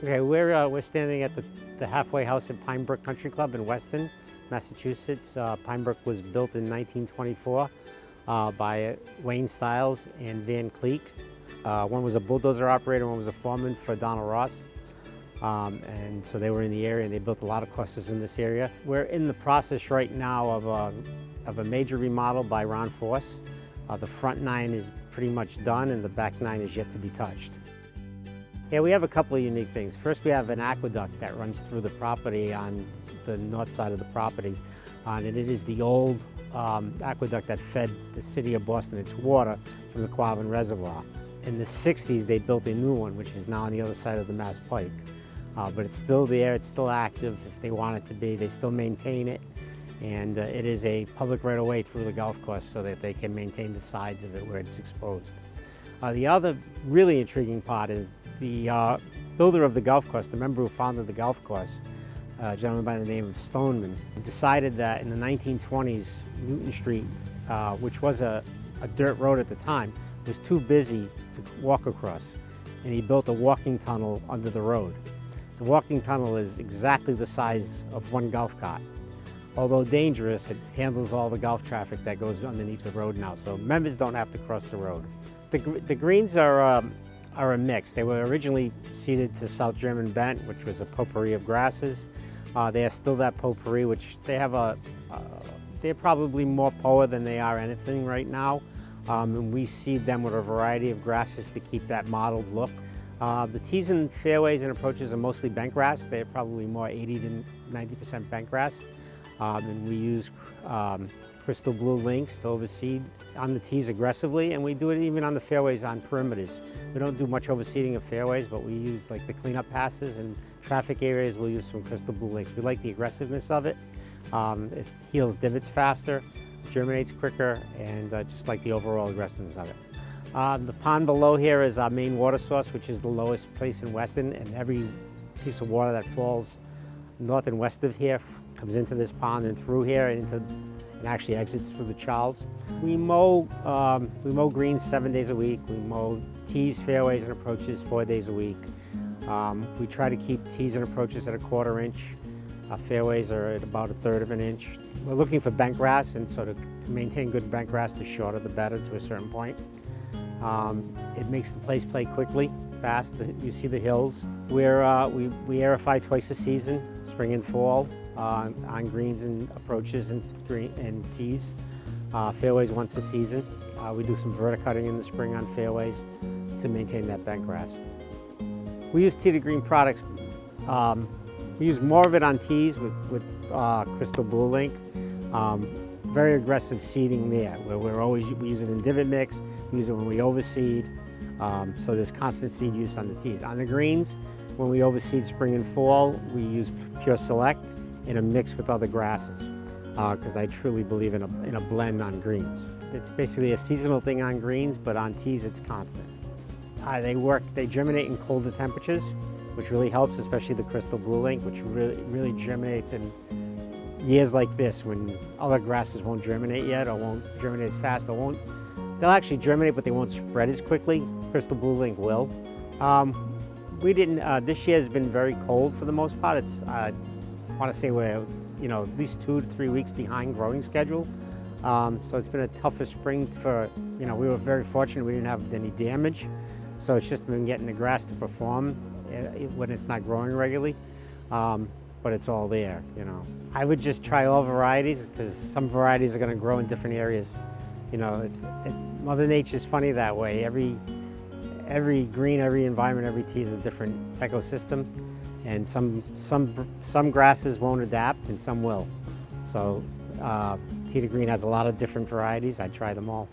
Okay, we're standing at the halfway house at Pinebrook Country Club in Weston, Massachusetts. Pinebrook was built in 1924 by Wayne Stiles and Van Cleek. One was a bulldozer operator, one was a foreman for Donald Ross. And so they were in the area and they built a lot of clusters in this area. We're in the process right now of a major remodel by Ron Force. The front 9 is pretty much done and the back 9 is yet to be touched. Yeah, we have a couple of unique things. First, we have an aqueduct that runs through the property on the north side of the property. And it is the old aqueduct that fed the city of Boston its water from the Quabbin Reservoir. In the 60s, they built a new one, which is now on the other side of the Mass Pike. But it's still there, it's still active if they want it to be. They still maintain it. And it is a public right-of-way through the golf course so that they can maintain the sides of it where it's exposed. The other really intriguing part is the builder of the golf course, the member who founded the golf course, a gentleman by the name of Stoneman, decided that in the 1920s, Newton Street, which was a dirt road at the time, was too busy to walk across. And he built a walking tunnel under the road. The walking tunnel is exactly the size of one golf cart. Although dangerous, it handles all the golf traffic that goes underneath the road now, so members don't have to cross the road. The greens are a mix. They were originally seeded to South German bent, which was a potpourri of grasses. They are still that potpourri, which they have they're probably more POA than they are anything right now. And we seed them with a variety of grasses to keep that mottled look. The tees and fairways and approaches are mostly bent grass. They're probably more 80 to 90% bent grass. And we use Crystal BlueLinks to overseed on the tees aggressively, and we do it even on the fairways on perimeters. We don't do much overseeding of fairways, but we use like the cleanup passes and traffic areas, we'll use some Crystal BlueLinks. We like the aggressiveness of it. It heals divots faster, germinates quicker, and just like the overall aggressiveness of it. The pond below here is our main water source, which is the lowest place in Weston, and every piece of water that falls north and west of here comes into this pond and through here and actually exits through the Charles. We mow greens 7 days a week. We mow tees, fairways, and approaches 4 days a week. We try to keep tees and approaches at a 1/4 inch. Fairways are at about 1/3 of an inch. We're looking for bent grass, and so to maintain good bent grass, the shorter the better to a certain point. It makes the place play quickly, fast. You see the hills. We aerify twice a season, spring and fall, on greens and approaches and tees. Fairways once a season. We do some verticutting in the spring on fairways to maintain that bent grass. We use Tee-2-Green products. We use more of it on tees with Crystal BlueLink. Very aggressive seeding there, where we use it in divot mix, we use it when we overseed, so there's constant seed use on the tees. On the greens, when we overseed spring and fall, we use Pure Select in a mix with other grasses, because I truly believe in a blend on greens. It's basically a seasonal thing on greens, but on tees it's constant. They germinate in colder temperatures, which really helps, especially the Crystal BlueLink, which really germinates in years like this when other grasses won't germinate yet, or won't germinate as fast, they'll actually germinate, but they won't spread as quickly. Crystal BlueLink will. This year has been very cold for the most part. I want to say we're, at least 2 to 3 weeks behind growing schedule. So it's been a tougher spring we were very fortunate we didn't have any damage. So it's just been getting the grass to perform when it's not growing regularly. But it's all there, I would just try all varieties, because some varieties are going to grow in different areas. Mother Nature's funny that way. Every green, every environment, every tee is a different ecosystem, and some grasses won't adapt and some will. So Tee-2-Green has a lot of different varieties. I try them all.